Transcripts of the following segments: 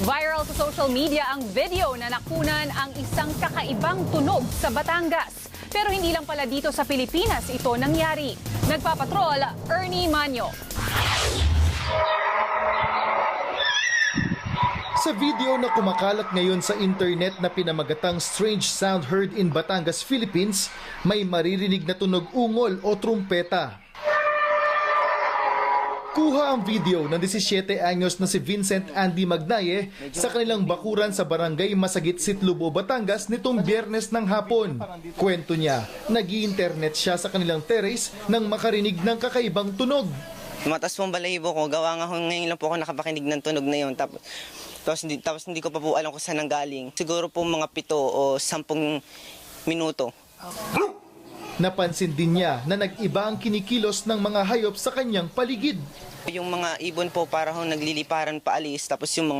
Viral sa social media ang video na nakunan ang isang kakaibang tunog sa Batangas. Pero hindi lang pala dito sa Pilipinas ito nangyari. Nagpapatrol, Ernie Manyo. Sa video na kumakalat ngayon sa internet na pinamagatang Strange Sound Heard in Batangas, Philippines, may maririnig na tunog ungol o trumpeta. Kuha ang video ng 17 anyos na si Vincent Andy Magnaye sa kanilang bakuran sa barangay Masagit, Sitlubo, Batangas nitong Biyernes ng hapon. Kwento niya, nag-i-internet siya sa kanilang terrace nang makarinig ng kakaibang tunog. Tumatas po ang balahibo ko, gawa nga ngayon lang po ako nakapakinig ng tunog na yun. Tapos hindi ko pa po alam kung saan nanggaling. Siguro po mga 7 o 10 minuto. Napansin din niya na nag-iba ang kinikilos ng mga hayop sa kanyang paligid. Yung mga ibon po parang nagliliparan paalis, tapos yung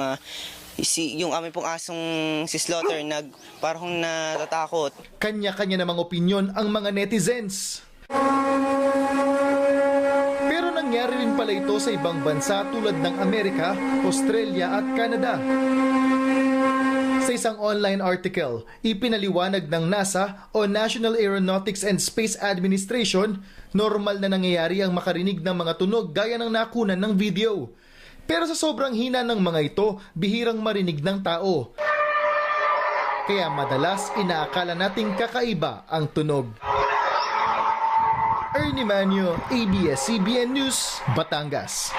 yung aming pong asong si Slaughter parang natatakot. Kanya-kanya namang opinyon ang mga netizens. Pero nangyari rin pala ito sa ibang bansa tulad ng Amerika, Australia at Canada. Sa isang online article, ipinaliwanag ng NASA o National Aeronautics and Space Administration, normal na nangyayari ang makarinig ng mga tunog gaya ng nakunan ng video. Pero sa sobrang hina ng mga ito, bihirang marinig ng tao. Kaya madalas inaakala nating kakaiba ang tunog. Ernie Manyo, ABS-CBN News, Batangas.